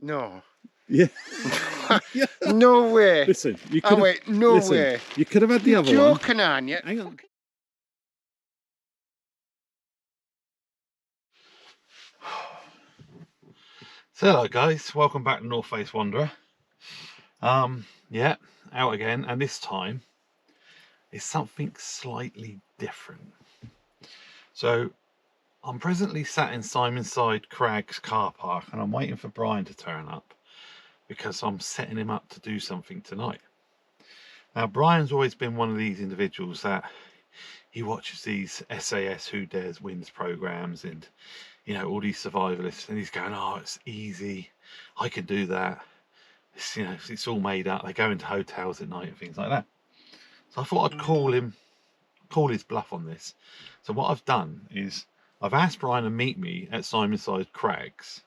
No. Yeah. Yeah. No way. Listen, you could Oh have, wait, no listen, way. you could have had the You're other one. joking, aren't you? Hang on. So hello guys, welcome back to North Face Wanderer. Yeah, out again, and this time it's something slightly different. So I'm presently sat in Simonside Crags car park and I'm waiting for Brian to turn up because I'm setting him up to do something tonight. Now Brian's always been one of these individuals that he watches these SAS Who Dares Wins programs and, you know, all these survivalists, and he's going, oh, it's easy, I can do that. It's, you know, it's all made up. They go into hotels at night and things like that. So I thought I'd call his bluff on this. So what I've done is I've asked Brian to meet me at Simonside Crags,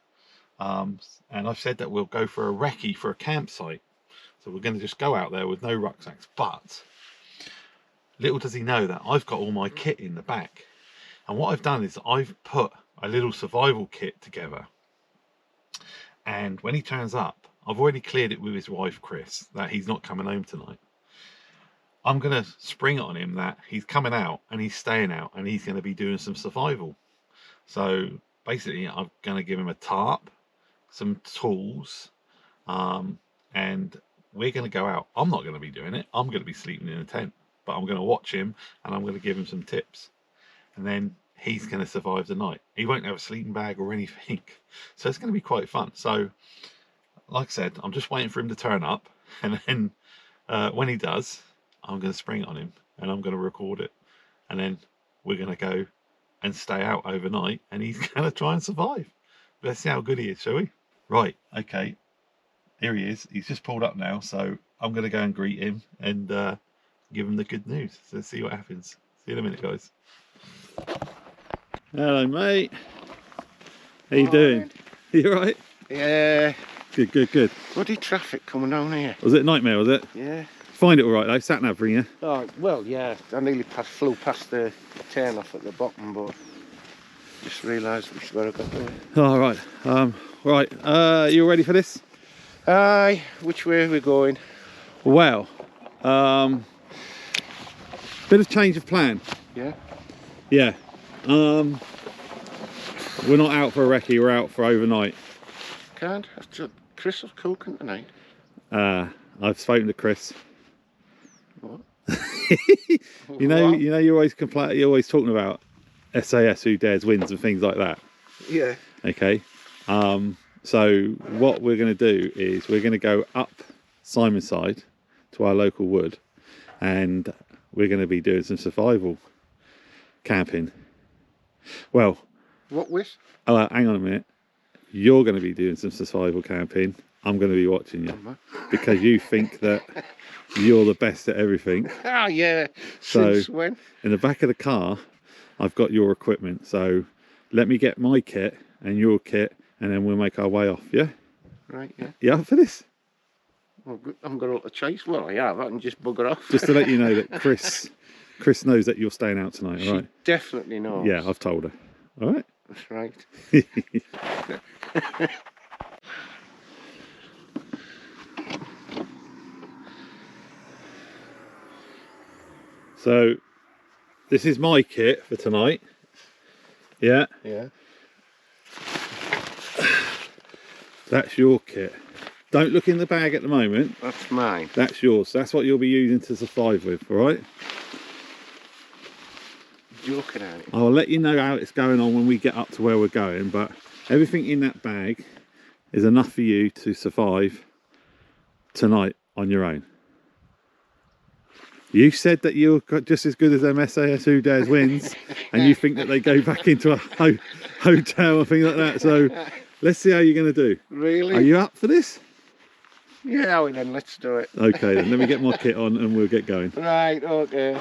and I've said that we'll go for a recce for a campsite. So we're going to just go out there with no rucksacks, but little does he know that I've got all my kit in the back. And what I've done is I've put a little survival kit together. And when he turns up, I've already cleared it with his wife, Chris, that he's not coming home tonight. I'm going to spring it on him that he's coming out and he's staying out and he's going to be doing some survival. So basically, I'm going to give him a tarp, some tools, and we're going to go out. I'm not going to be doing it. I'm going to be sleeping in a tent. But I'm going to watch him and I'm going to give him some tips. And then he's going to survive the night. He won't have a sleeping bag or anything. So it's going to be quite fun. So, like I said, I'm just waiting for him to turn up. And then when he does, I'm going to spring it on him and I'm going to record it. And then we're going to go and stay out overnight. And he's going to try and survive. Let's see how good he is, shall we? Right, okay. Here he is. He's just pulled up now. So I'm going to go and greet him and give him the good news. So let's see what happens. See you in a minute, guys. Hello, mate. How you doing? You alright? Yeah. Good, good, good. Bloody traffic coming down here. Was it a nightmare, was it? Yeah. Find it alright though, sat nav for you? Oh, well, yeah. I nearly flew past the turn off at the bottom, but just realised we should have got there. Alright, right. You ready for this? Aye, which way are we going? Well, bit of change of plan. Yeah. Yeah. We're not out for a recce, we're out for overnight. Can't. Chris is cooking tonight. I've spoken to Chris. What? you know, What? you're always talking about SAS Who Dares Wins and things like that. Yeah. Okay. So what we're going to do is we're going to go up Simonside to our local wood, and we're going to be doing some survival camping. Well, What with? oh, hang on a minute. You're going to be doing some survival camping. I'm going to be watching you because you think that you're the best at everything. Oh, yeah. So, since when? in the back of the car, I've got your equipment. So let me get my kit and your kit, and then we'll make our way off. Yeah. Right. Yeah. You up for this? Well, I'm going to chase. Well, I have. I can just bugger off. Just to let you know that Chris knows that you're staying out tonight. She All right. definitely knows. Yeah, I've told her. All right. That's right. So this is my kit for tonight. Yeah. Yeah. That's your kit. Don't look in the bag at the moment. That's mine. That's yours. That's what you'll be using to survive with, all right? Joking at it. I'll let you know how it's going on when we get up to where we're going, but everything in that bag is enough for you to survive tonight on your own. You said that you're just as good as them SAS Who Dares Wins, and you think that they go back into a hotel and things like that. So let's see how you're going to do. Really? Are you up for this? Yeah, well then, let's do it. Okay, then let me get my kit on and we'll get going. Right, okay.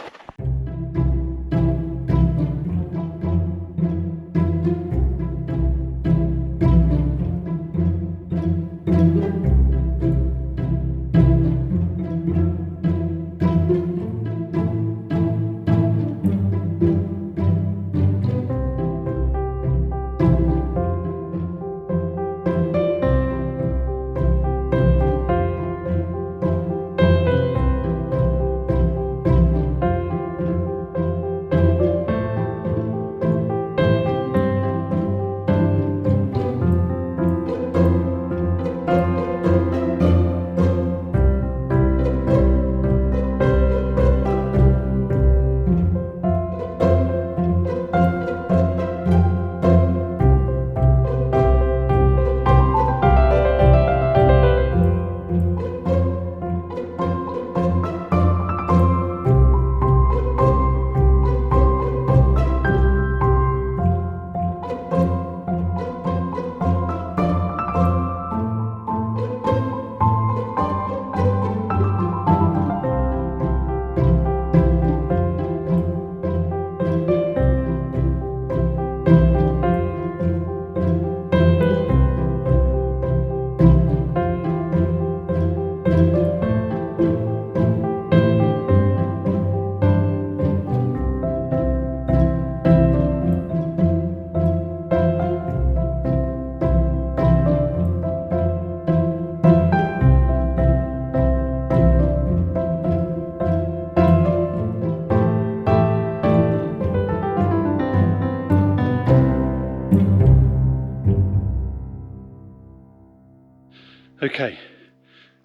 Okay,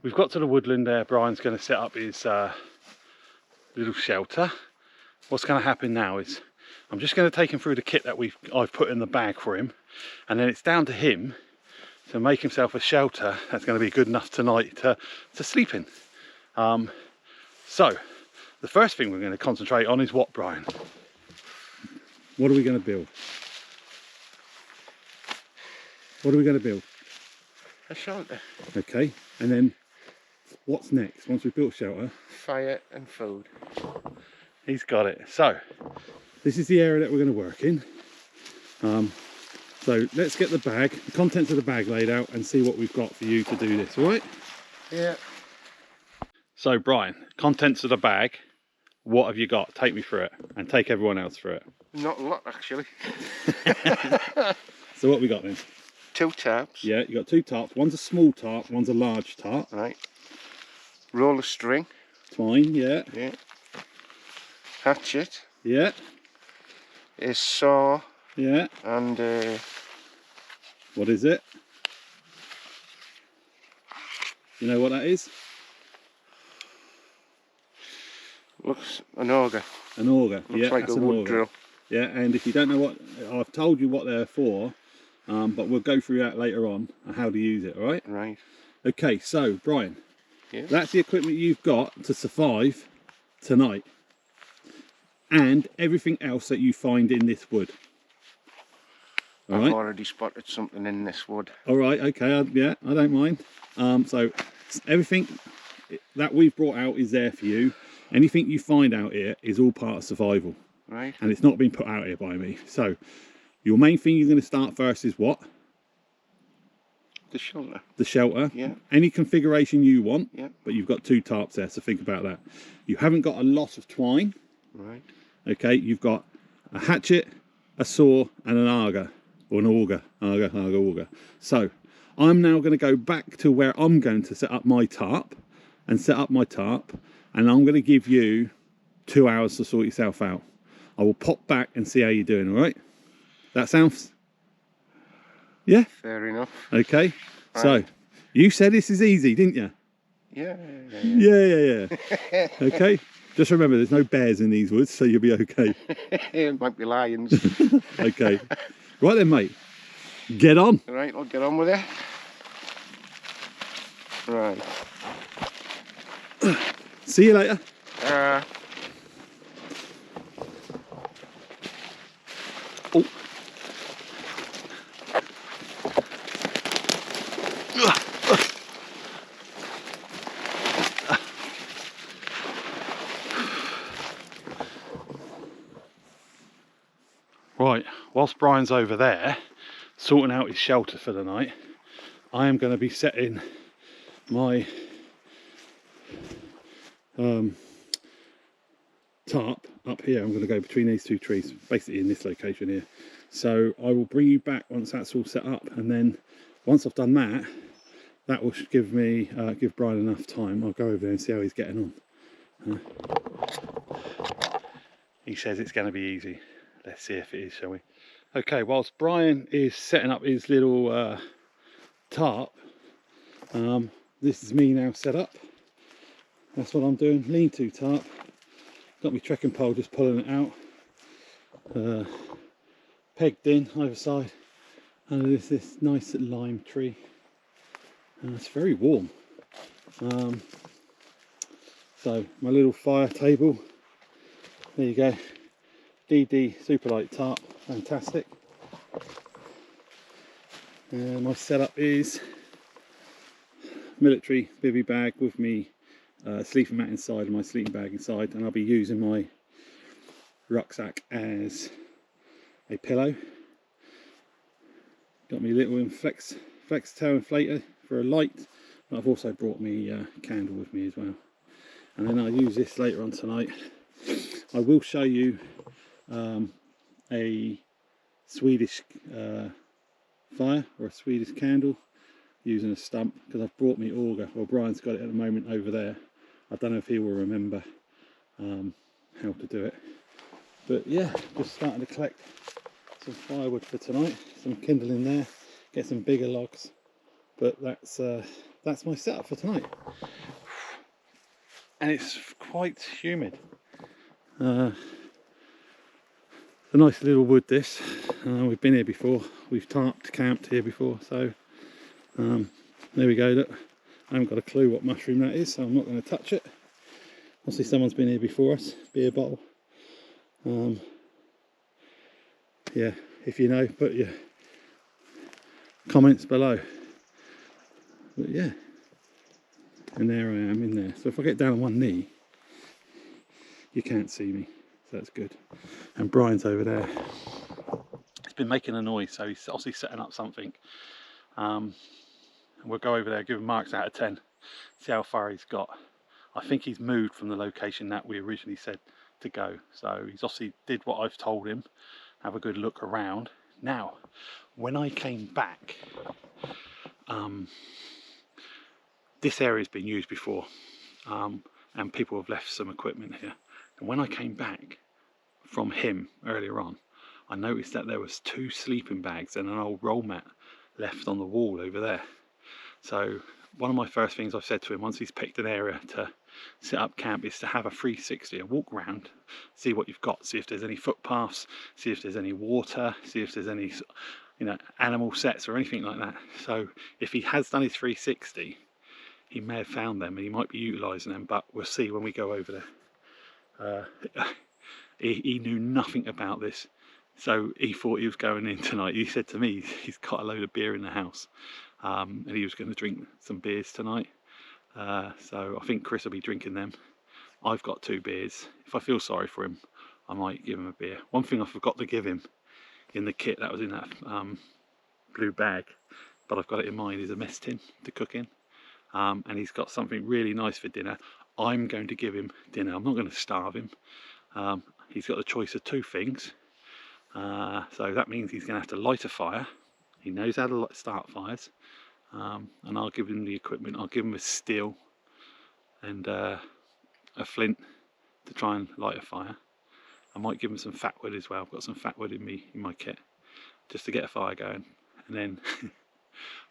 we've got to the woodland there. Brian's going to set up his little shelter. What's going to happen now is I'm just going to take him through the kit that I've put in the bag for him, and then it's down to him to make himself a shelter that's going to be good enough tonight to sleep in. So the first thing we're going to concentrate on is what, Brian? What are we going to build? What are we going to build? A shelter. Okay, and then what's next once we've built shelter? Fire and food. He's got it. So this is the area that we're going to work in. So let's get the bag, the contents of the bag laid out and see what we've got for you to do this, all right? Yeah. So Brian, contents of the bag, what have you got? Take me through it and take everyone else through it. not a lot actually. So what we got then? 2 tarps. Yeah, you got 2 tarps. One's a small tarp, one's a large tarp. Right. Roll of string. Twine, yeah. Yeah. Hatchet. Yeah. A saw. Yeah. And what is it? You know what that is? looks an auger. An auger. Looks yeah, like that's a an wood auger. drill. Yeah, and if you don't know what, I've told you what they're for, but we'll go through that later on how to use it, all right? Right. Okay, so Brian, Yeah. that's the equipment you've got to survive tonight, and everything else that you find in this wood. All I've right? already spotted something in this wood. All right, okay, yeah, I don't mind. So everything that we've brought out is there for you. Anything you find out here is all part of survival. Right. And it's not been put out here by me. So your main thing you're going to start first is what? The shelter. The shelter. Yeah. Any configuration you want. Yeah. But you've got 2 tarps there, so think about that. You haven't got a lot of twine. Right. Okay, you've got a hatchet, a saw, and an auger. Or an auger. Auger. So I'm now going to go back to where I'm going to set up my tarp. And I'm going to give you 2 hours to sort yourself out. I will pop back and see how you're doing, all right? That sounds... Yeah? Fair enough. Okay. Right. So, you said this is easy, didn't you? Yeah. Yeah. Okay. Just remember, there's no bears in these woods, so you'll be okay. It might be lions. Okay. Right then, mate. Get on. Right, I'll get on with it. Right. See you later. Oh. Right, whilst Brian's over there sorting out his shelter for the night, I am going to be setting my tarp up here. I'm going to go between these 2 trees, basically in this location here. So I will bring you back once that's all set up, and then once I've done that, that will give me give Brian enough time. I'll go over there and see how he's getting on. He says it's going to be easy. Let's see if it is, shall we? Okay, whilst Brian is setting up his little tarp, this is me now set up. That's what I'm doing, lean-to tarp. Got my trekking pole, just pulling it out. Pegged in either side. And there's this nice lime tree. It's very warm. So my little fire table. There you go. DD Superlight tarp, fantastic. My setup is military bivvy bag with me sleeping mat inside and my sleeping bag inside, and I'll be using my rucksack as a pillow. Got me little flex tail inflator for a light, but I've also brought me a candle with me as well. And then I'll use this later on tonight. I will show you a Swedish fire, or a Swedish candle, using a stump, because I've brought me auger. Well, Brian's got it at the moment over there. I don't know if he will remember how to do it, but yeah, just starting to collect some firewood for tonight, some kindling there, get some bigger logs, but that's that's my setup for tonight. And it's quite humid. A nice little wood this. We've been here before. We've tarped, camped here before. So there we go. Look, I haven't got a clue what mushroom that is, so I'm not going to touch it. Obviously someone's been here before us. Beer bottle. Yeah, if you know, put your comments below. But yeah, and there I am in there. So if I get down on one knee, you can't see me, so that's good. And Brian's over there. He's been making a noise, so he's obviously setting up something. And we'll go over there, give him marks out of 10, see how far he's got. I think he's moved from the location that we originally said to go. So he's obviously did what I've told him, have a good look around. Now, when I came back, this area's been used before, and people have left some equipment here. And when I came back from him earlier on, I noticed that there was 2 sleeping bags and an old roll mat left on the wall over there. So one of my first things I've said to him once he's picked an area to set up camp is to have a 360, a walk around, see what you've got, see if there's any footpaths, see if there's any water, see if there's any, you know, animal sets or anything like that. So if he has done his 360, he may have found them and he might be utilising them, but we'll see when we go over there. He knew nothing about this, so he thought he was going in tonight. He said to me he's got a load of beer in the house, and he was going to drink some beers tonight. So I think Chris will be drinking them. I've got 2 beers. If I feel sorry for him, I might give him a beer. One thing I forgot to give him in the kit that was in that blue bag, but I've got it in mind, is a mess tin to cook in. And he's got something really nice for dinner. I'm going to give him dinner. I'm not going to starve him. He's got the choice of 2 things. So that means he's going to have to light a fire. He knows how to start fires. And I'll give him the equipment. I'll give him a steel and a flint to try and light a fire. I might give him some fat wood as well. I've got some fat wood in my kit just to get a fire going. And then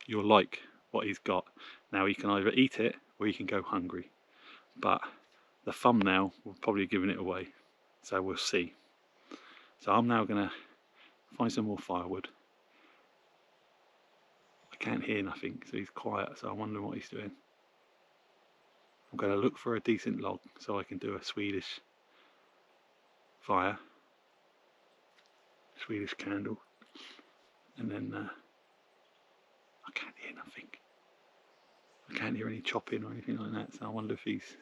you'll like what he's got. Now he can either eat it or he can go hungry. But the thumbnail will probably be giving it away. So we'll see. So I'm now going to find some more firewood. I can't hear nothing, so he's quiet, so I'm wondering what he's doing. I'm going to look for a decent log so I can do a Swedish fire, Swedish candle, and then I can't hear nothing. I can't hear any chopping or anything like that, so I wonder if he's...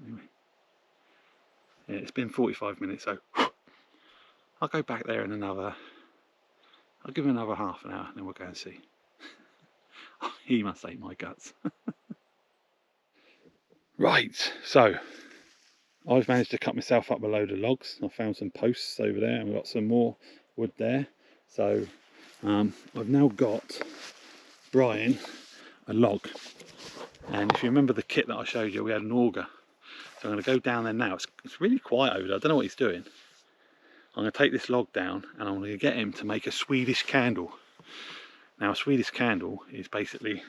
Anyway. Yeah, it's been 45 minutes, so I'll go back there in another... I'll give him another half an hour and then we'll go and see. He must hate my guts. Right, so I've managed to cut myself up a load of logs. I found some posts over there and we've got some more wood there. So I've now got Brian a log. And if you remember the kit that I showed you, we had an auger. So I'm going to go down there now. It's really quiet over there. I don't know what he's doing. I'm going to take this log down and I'm going to get him to make a Swedish candle. Now a Swedish candle is basically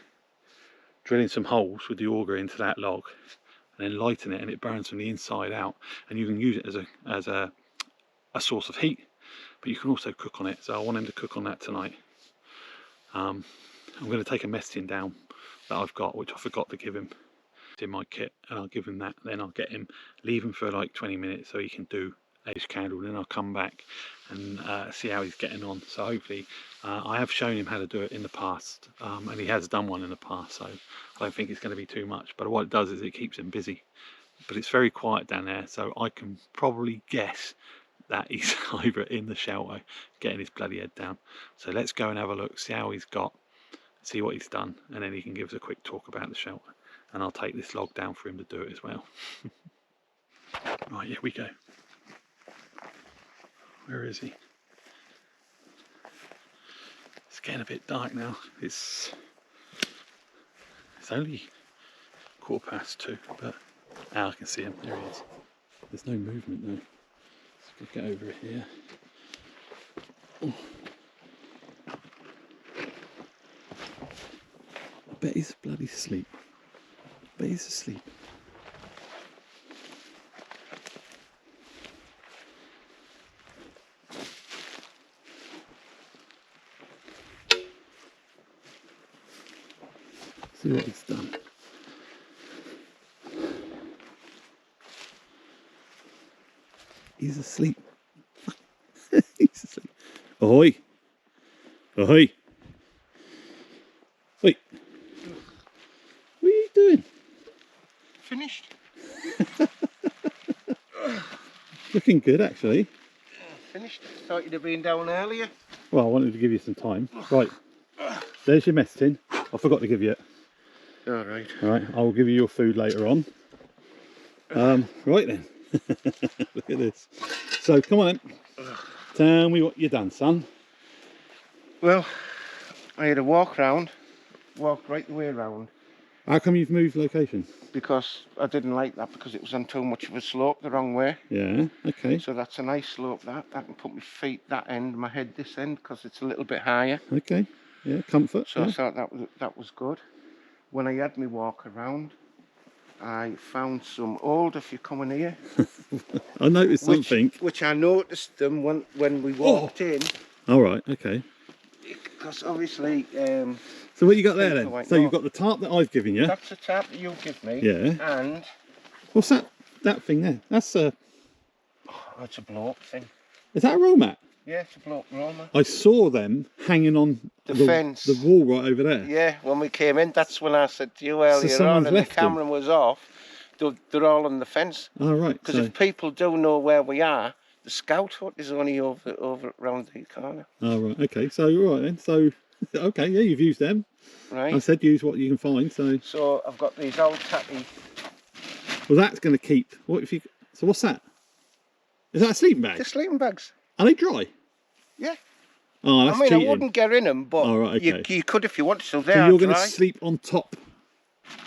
drilling some holes with the auger into that log and then lighting it, and it burns from the inside out, and you can use it as a source of heat, but you can also cook on it. So I want him to cook on that tonight. I'm going to take a mess tin down that I've got, which I forgot to give him. It's in my kit, and I'll give him that. Then I'll get him, leave him for like 20 minutes so he can do his candle. Then I'll come back and see how he's getting on. So hopefully I have shown him how to do it in the past, and he has done one in the past, so I don't think it's going to be too much. But what it does is it keeps him busy. But it's very quiet down there, so I can probably guess that he's either in the shelter getting his bloody head down. So let's go and have a look, see how he's got, see what he's done, and then he can give us a quick talk about the shelter. And I'll take this log down for him to do it as well. Right, here we go. Where is he? It's getting a bit dark now. It's only 2:15, but now I can see him. There he is. There's no movement though. Let's get over here. bet he's bloody asleep. Bet he's asleep. See what he's done. He's asleep. He's asleep. Ahoy! Ahoy! Wait. What are you doing? Finished. Looking good, actually. Finished. Thought you'd have been down earlier. Well, I wanted to give you some time. Right. There's your mess tin. I forgot to give you it. All right. All right. I'll give you your food later on. Right then. Look at this. So come on then. Tell me what you done, son. Well, I had a walk round. Walked right the way around. How come you've moved location? Because I didn't like that because it was on too much of a slope the wrong way. Yeah. Okay. So that's a nice slope that. I can put my feet that end, my head this end because it's a little bit higher. Okay. Yeah. Comfort. So yeah. I thought that was good. When I had my walk around, I found some old, if you're coming here. I noticed something. Which I noticed them when we walked in. All right. Okay. Because obviously... so what you got there then? So you've got the tarp that I've given you. That's the tarp that you give me. Yeah. And... What's that thing there? That's a... Oh, it's a blow-up thing. Is that a roll mat? Yeah, it's a blow-up roller. I saw them hanging on the fence. The wall right over there. Yeah, when we came in, that's when I said to you earlier on, and the camera was off, they're all on the fence. Oh, right. Because if people do know where we are, the scout hut is only over around the corner. Oh, right. Okay, so right then. So, okay, yeah, you've used them. Right. I said use what you can find, so... So I've got these old tacky... Well, that's going to keep... What if you... So what's that? Is that a sleeping bag? The sleeping bags. Are they dry? Yeah. Oh, that's cheating. I wouldn't get in them, but oh, right, okay. you could if you wanted to. So you're going to sleep on top?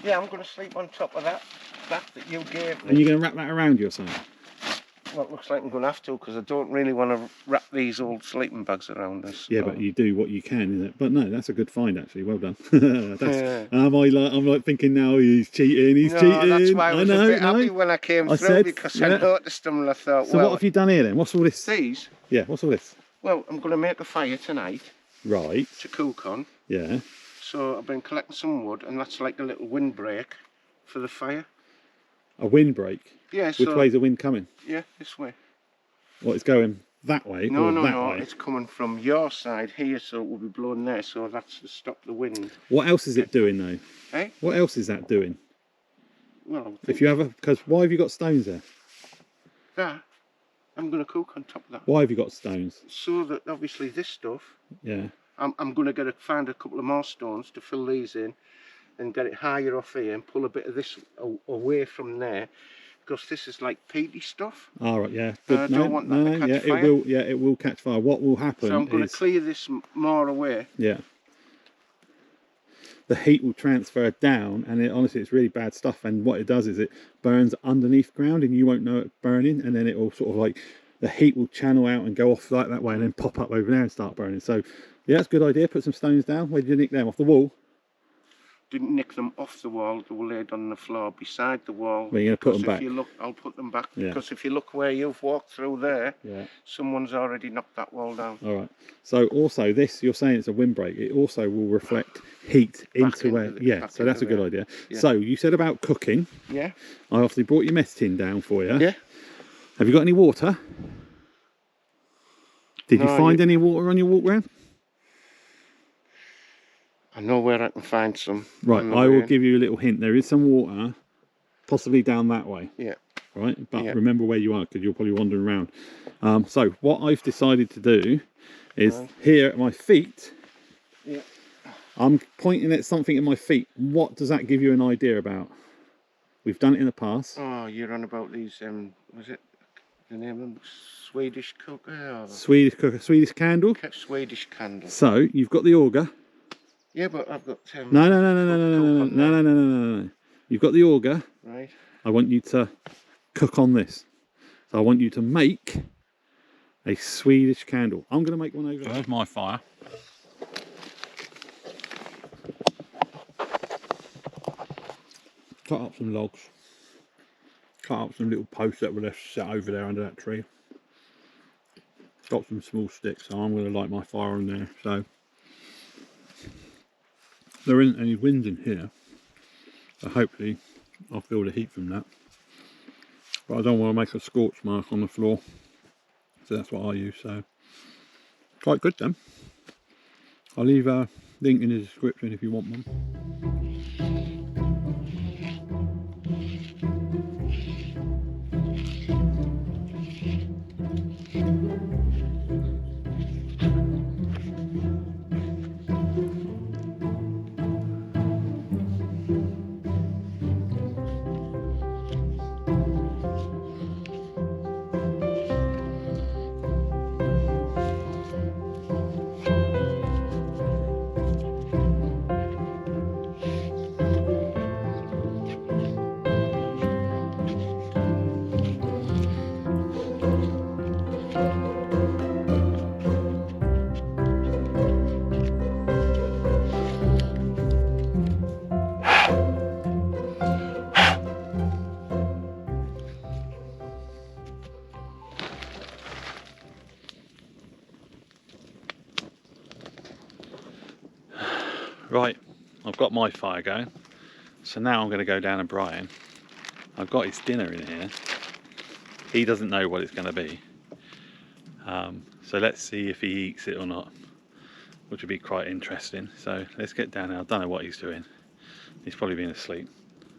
Yeah, I'm going to sleep on top of that you gave me. And you're going to wrap that around you or something? Well, it looks like I'm going to have to, because I don't really want to wrap these old sleeping bags around us. Yeah, but you do what you can, isn't it? But no, that's a good find actually. Well done. I'm like thinking now he's cheating. He's cheating. That's why I was a bit happy when I came through, because I noticed them and I thought, so what have you done here then? What's all this? These? Yeah. What's all this? Well, I'm going to make a fire tonight. Right. To cook on. Yeah. So I've been collecting some wood, and that's like a little windbreak for the fire. A windbreak? Yeah. Which way's the wind coming? Yeah, this way. What, it's going that way? No, or no, that no. way? It's coming from your side here, so it will be blowing there. So that's to stop the wind. What else is it doing though? Eh? What else is that doing? Well, if you have a, because why have you got stones there? That I'm going to cook on top of that. Why have you got stones? So that obviously this stuff. Yeah. I'm going to find a couple of more stones to fill these in, and get it higher off here and pull a bit of this away from there, because this is like peaty stuff. All right, yeah. Good. I don't want that to catch fire. It will. Yeah, it will catch fire. What will happen? So I'm going to clear this more away. Yeah. The heat will transfer down, and honestly, it's really bad stuff. And what it does is it burns underneath ground, and you won't know it burning. And then it will sort of like the heat will channel out and go off like that way, and then pop up over there and start burning. So, yeah, it's a good idea. Put some stones down. Where did you nick them? Off the wall? Didn't nick them off the wall. They were laid on the floor beside the wall. Well, you're going to put them back? If you look, I'll put them back. Yeah. Because if you look where you've walked through there, yeah, someone's already knocked that wall down. All right. So also this, you're saying it's a windbreak. It also will reflect heat into where. Yeah. So that's a good idea. Yeah. So you said about cooking. Yeah. I obviously brought your mess tin down for you. Yeah. Have you got any water? Did you find any water on your walk round? I know where I can find some. Right, I will give you a little hint. There is some water, possibly down that way. Yeah. Right, but remember where you are, because you're probably wandering around. So what I've decided to do is here at my feet. Yeah. I'm pointing at something at my feet. What does that give you an idea about? We've done it in the past. Oh, you're on about these. Was it the name of them? Swedish cooker. Or... Swedish cooker, Swedish candle. Swedish candle. So you've got the auger. Yeah, but I've got... No. You've got the auger. Right. I want you to cook on this. So I want you to make a Swedish candle. I'm going to make one over there. There's my fire. cut up some logs, cut up some little posts that were left set over there under that tree. Got some small sticks, so I'm going to light my fire on there. So there isn't any wind in here, so hopefully I'll feel the heat from that. But I don't want to make a scorch mark on the floor, so that's what I use. So quite good then. I'll leave a link in the description if you want one. Right, I've got my fire going, so now I'm going to go down to Brian. I've got his dinner in here. He doesn't know what it's going to be, so let's see if he eats it or not, which would be quite interesting. So let's get down there. I don't know what he's doing. He's probably been asleep.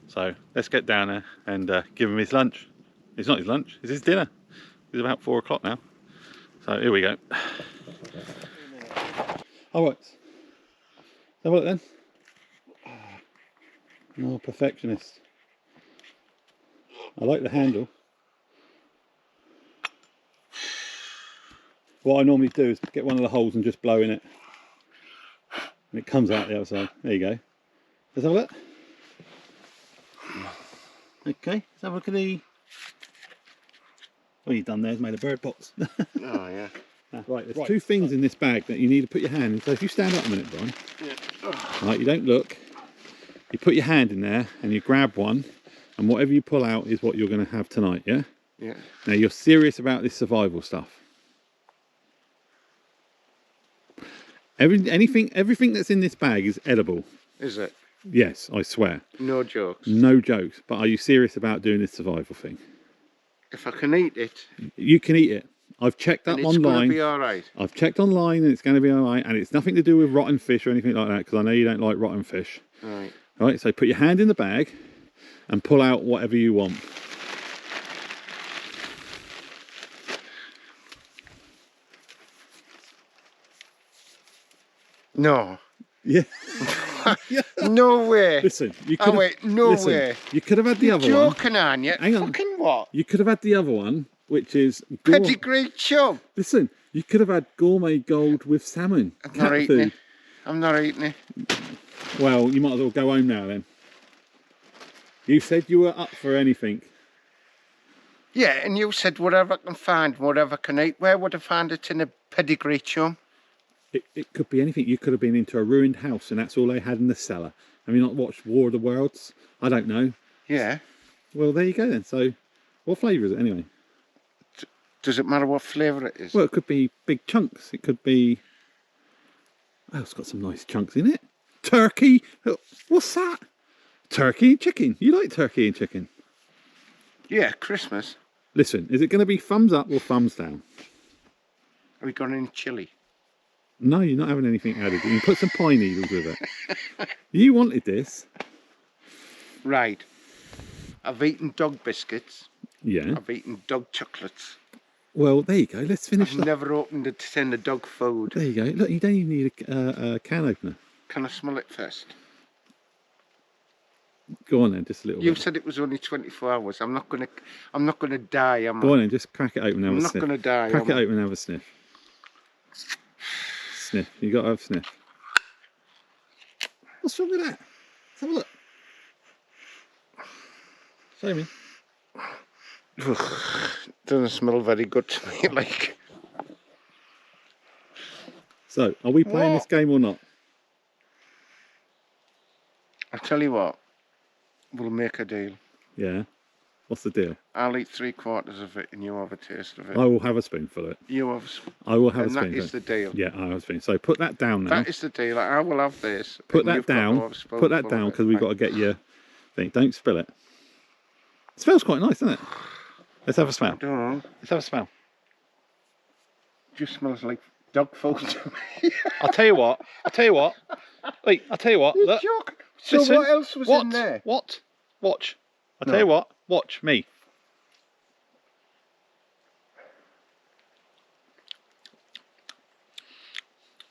So let's get down there and give him his lunch. It's not his lunch, it's his dinner. It's about 4 o'clock now. So here we go. Alright. Have a look then. More perfectionist. I like the handle. What I normally do is get one of the holes and just blow in it. And it comes out the other side. There you go. Let's have a look. Okay, let's have a look at the... What you've done there is made a bird box. Oh yeah. Right, there's two things in this bag that you need to put your hand in. So if you stand up a minute, Brian. Yeah. Right, you don't look. You put your hand in there and you grab one, and whatever you pull out is what you're going to have tonight, yeah? Yeah. Now you're serious about this survival stuff. Everything that's in this bag is edible. Is it? Yes, I swear. No jokes. No jokes. But are you serious about doing this survival thing? If I can eat it, you can eat it. I've checked up and online. It's going to be all right. I've checked online and it's going to be all right. And it's nothing to do with rotten fish or anything like that, because I know you don't like rotten fish. Right. Right, so put your hand in the bag and pull out whatever you want. No. Yeah. No way. Listen, you could no way. You could have had the other one. You're joking, aren't you? Hang on. Fucking what? You could have had the other one, which is pedigree chum. Listen, you could have had gourmet gold with salmon. I'm not eating it. I'm not eating it. Well, you might as well go home now then. You said you were up for anything. Yeah, and you said whatever I can find, whatever I can eat. Where would I find it in a pedigree chum? It could be anything. You could have been into a ruined house and that's all they had in the cellar. Have you not watched War of the Worlds? I don't know. Yeah. Well, there you go then. So, what flavour is it anyway? Does it matter what flavour it is? Well, it could be big chunks. It could be... Oh, it's got some nice chunks in it. Turkey. What's that? Turkey and chicken. You like turkey and chicken? Yeah, Christmas. Listen, is it going to be thumbs up or thumbs down? Have we got any chilli? No, you're not having anything added. You can put some pine needles with it. You wanted this. Right. I've eaten dog biscuits. Yeah. I've eaten dog chocolates. Well, there you go. Let's finish I've never opened a tin of dog food. There you go. Look, you don't even need a can opener. Can I smell it first? Go on then, just a little bit. You said it was only 24 hours. I'm not gonna die, am I? Go on then, just crack it open and have a sniff. I'm not gonna die. Crack it open and have a sniff. Sniff. You got to have a sniff. What's wrong with that? Let's have a look. Show me. Doesn't smell very good to me, like. So, are we playing this game or not? I'll tell you what. we'll make a deal. Yeah. What's the deal? I'll eat 3/4 of it and you have a taste of it. I will have a spoonful of it. You have I will have a and spoonful. that is the deal. Yeah, I have a spoon. So put that down now. That is the deal. I will have this. Put and that you've got to down. have a Put that spoonful down of it. because we've got to get your thing. Don't spill it. It smells quite nice, doesn't it? Let's have a I smell. don't know. Let's have a smell. Just smells like dog food to me. I'll tell you what. Wait, I'll tell you what. You Look. joke. So Listen, what else was in there? What? Watch. I'll No. tell you what. Watch me.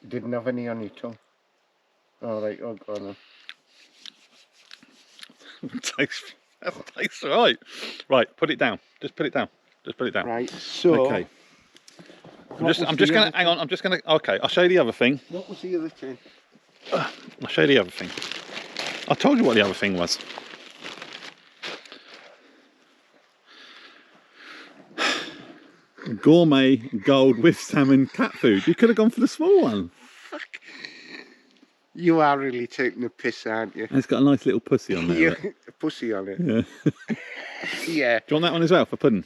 You didn't have any on your tongue. All right, oh, go on then. Tastes right. Right, put it down. Just put it down. Just put it down. Right, so... Okay. I'm just gonna hang on. Okay, I'll show you the other thing. What was the other thing? I'll show you the other thing. I told you what the other thing was. Gourmet gold with salmon cat food. You could have gone for the small one. Fuck. You are really taking the piss, aren't you? And it's got a nice little pussy on there. Yeah, a pussy on it. Yeah. Yeah. Do you want that one as well for pudding?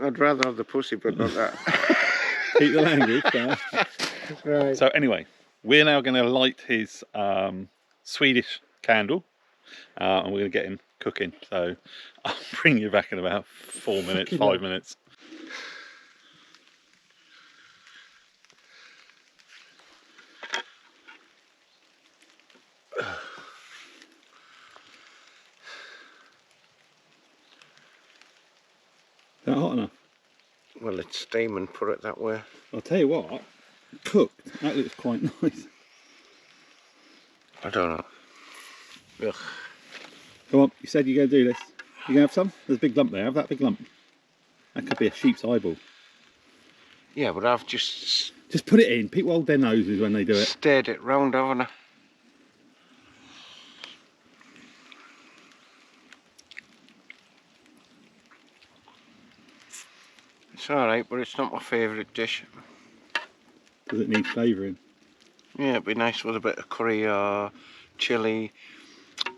I'd rather have the pussy, but not that. Keep the language there. Right. So anyway, we're now going to light his Swedish candle, and we're going to get him cooking. So I'll bring you back in about 4 minutes, 5 minutes. Is that hot enough? Well, it's steaming, put it that way. I'll tell you what, cooked, that looks quite nice. I don't know. Ugh. Come on, you said you're going to do this. You going to have some? There's a big lump there, have that big lump. That could be a sheep's eyeball. Yeah, but I've just put it in, people hold their noses when they do it. stirred it round, haven't I? It's alright, but it's not my favourite dish. Does it need flavouring? Yeah, it'd be nice with a bit of curry or chilli,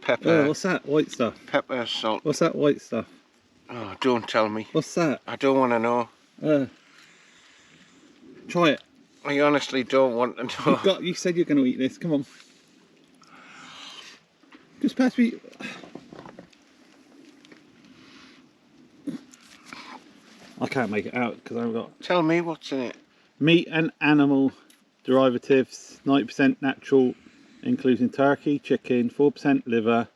pepper. Oh, what's that white stuff? Pepper, salt. What's that white stuff? Oh, don't tell me. What's that? I don't want to know. Try it. I honestly don't want to know. You said you're going to eat this, come on. Just pass me. I can't make it out because I've got Tell me what's in it. meat and animal derivatives, 90% natural, including turkey, chicken, 4% liver,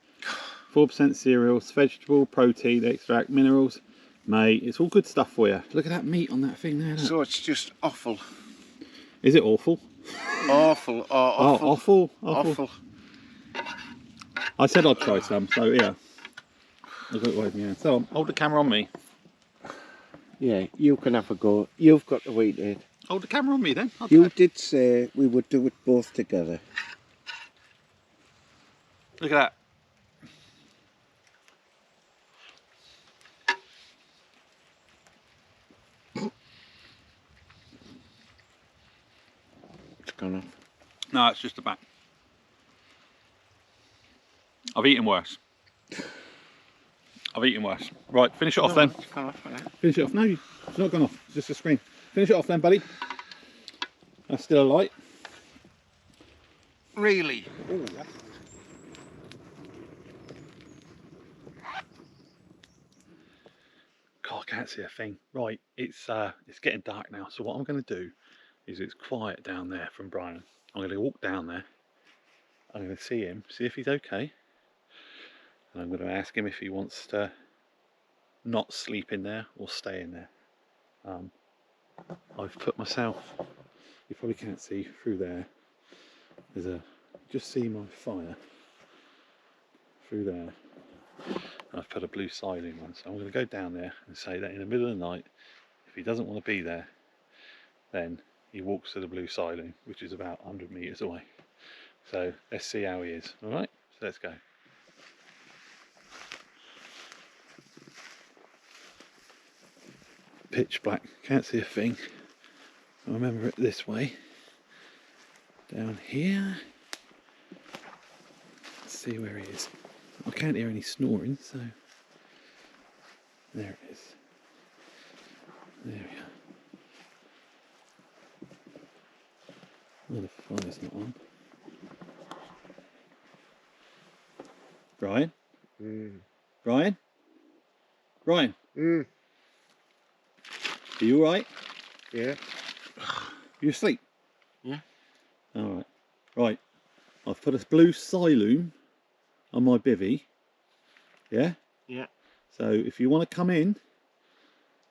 4% cereals, vegetable, protein, extract, minerals. Mate, it's all good stuff for you. Look at that meat on that thing there. Look. So it's just awful. Is it awful? Awful. Oh, awful. Oh, awful. Awful. I said I'd try some, so yeah. I've got it away from you. So hold the camera on me. Yeah, you can have a go. You've got to eat it. Hold the camera on me then. You did say we would do it both together. Look at that. It's gone off. No, it's just the back. I've eaten worse. Right, finish it off then. It's gone off, hasn't it? Finish it off. No, it's not gone off. It's just a screen. Finish it off then, buddy. That's still a light. Really? Ooh. God, I can't see a thing. Right, it's getting dark now. So what I'm going to do is it's quiet down there from Brian. I'm going to walk down there. I'm going to see him, see if he's okay. And I'm going to ask him if he wants to not sleep in there or stay in there. I've put myself, you probably can't see through there. There's a, just see my fire through there. I've put a blue siding one, so I'm going to go down there and say that in the middle of the night, if he doesn't want to be there, then he walks to the blue siding, which is about 100 metres away. So let's see how he is. All right, so let's go. Pitch black, can't see a thing. I remember it this way. Down here. Let's see where he is. I can't hear any snoring, so there it is. There we are. Oh, the fire's not on. Brian? Brian? Brian? Mm. Are you alright? Yeah. You asleep? Yeah. Alright. Right. I've put a blue Siloom on my bivvy. Yeah? Yeah. So if you want to come in,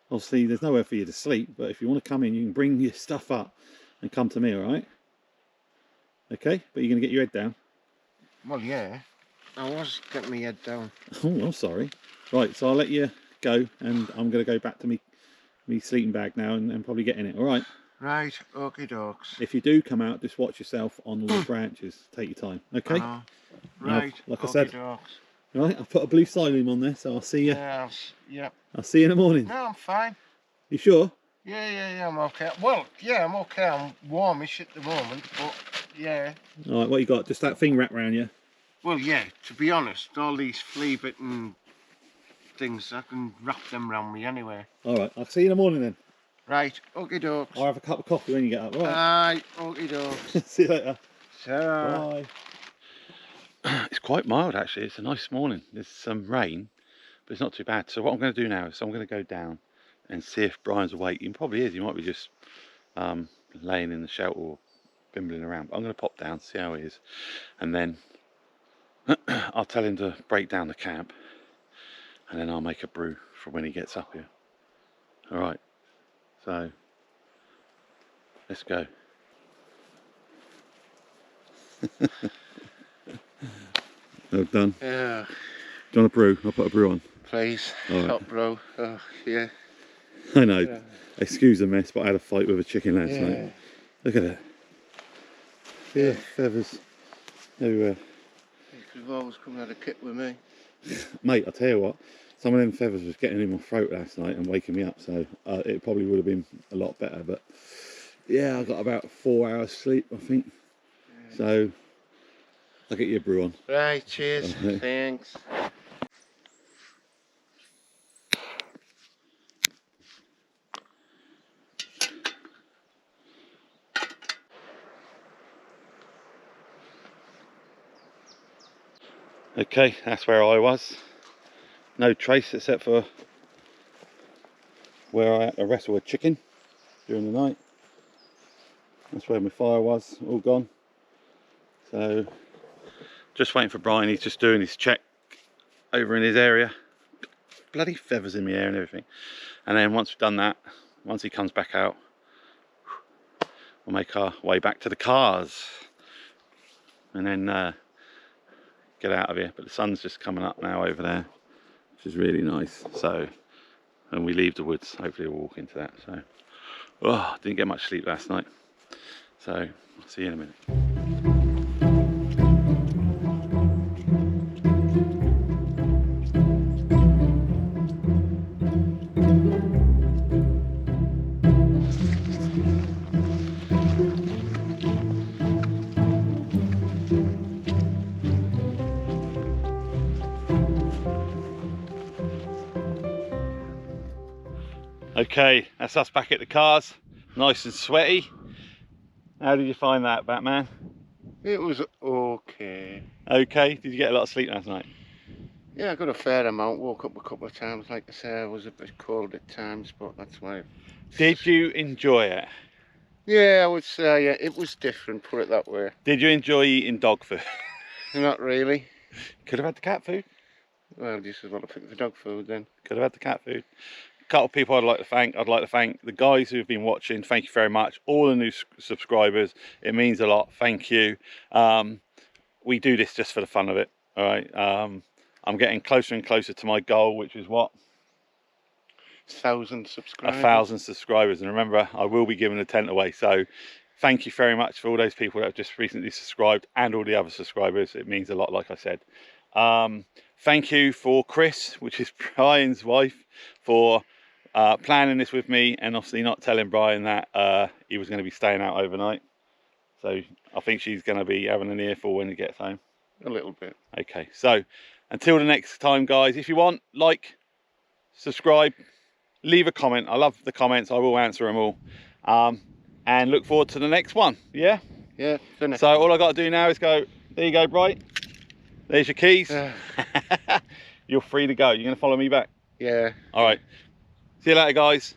obviously there's nowhere for you to sleep, but if you want to come in, you can bring your stuff up and come to me, alright? Okay? But you're going to get your head down. Well, yeah. I was getting my head down. Oh, I'm sorry. Right, so I'll let you go, and I'm going to go back to me sleeping bag now and probably get in it, alright? Right, okie dokes. If you do come out, just watch yourself on all the branches. Take your time, okay? Right, like I said, dokes. right, I've put a blue Siloom on there, so I'll see you. Yeah, yeah. I'll see you in the morning. No, I'm fine. You sure? Yeah, I'm okay. Well, yeah, I'm okay. I'm warmish at the moment, but yeah. Alright, what you got? Just that thing wrapped around you? Well, yeah, to be honest, all these flea-bitten things, I can wrap them around me anyway. Alright, I'll see you in the morning then. Right, okie dokes. I'll have a cup of coffee when you get up, alright? Okie dokes. See you later. Ta-ra. Bye. It's quite mild actually, it's a nice morning. There's some rain, but it's not too bad. So what I'm going to do now is I'm going to go down and see if Brian's awake. He probably is, he might be just laying in the shelter or bimbling around. But I'm going to pop down, see how he is, and then I'll tell him to break down the camp, and then I'll make a brew for when he gets up here. Alright, so let's go. Well done. Yeah. Do you want a brew? I'll put a brew on. Please, All right. hot bro. Oh, yeah. I know. Yeah. Excuse the mess, but I had a fight with a chicken last night. Look at it. Yeah, feathers everywhere. You could have always come and had a kit with me. Mate, I'll tell you what, some of them feathers was getting in my throat last night and waking me up, so it probably would have been a lot better, but yeah, I got about 4 hours sleep, I think. Yeah. So I'll get you a brew on. Right, cheers. Right. Thanks. Okay, that's where I was. No trace except for where I had to wrestle a chicken during the night. That's where my fire was, all gone. So, just waiting for Brian, he's just doing his check over in his area. Bloody feathers in my hair and everything. And then once we've done that, once he comes back out, we'll make our way back to the cars. And then get out of here. But the sun's just coming up now over there, which is really nice. So, and we leave the woods, hopefully we'll walk into that. So, oh, didn't get much sleep last night. So, I'll see you in a minute. Okay, that's us back at the cars, nice and sweaty. How did you find that, Batman? It was okay. Okay, did you get a lot of sleep last night? Yeah, I got a fair amount, woke up a couple of times. Like I say, I was a bit cold at times, but that's why. Did you enjoy it? Yeah, I would say, yeah, it was different, put it that way. Did you enjoy eating dog food? Not really. Could have had the cat food. Well, just as well to pick the dog food then. Could have had the cat food. A couple of people I'd like to thank. I'd like to thank the guys who've been watching. Thank you very much. All the new subscribers. It means a lot. Thank you. We do this just for the fun of it. All right. I'm getting closer and closer to my goal, which is what? 1,000 subscribers. 1,000 subscribers. And remember, I will be giving a tent away. So thank you very much for all those people that have just recently subscribed and all the other subscribers. It means a lot, like I said. Thank you for Chris, which is Brian's wife, for planning this with me and obviously not telling Brian that he was going to be staying out overnight. So I think she's going to be having an earful when he gets home. A little bit. Okay, so Until the next time, guys, if you want, like, subscribe, leave a comment. I love the comments. I will answer them all. And look forward to the next one. Yeah? Yeah. So all I got to do now is go, there you go, Bright. There's your keys. You're free to go. You're going to follow me back? Yeah. All right. See you later, guys.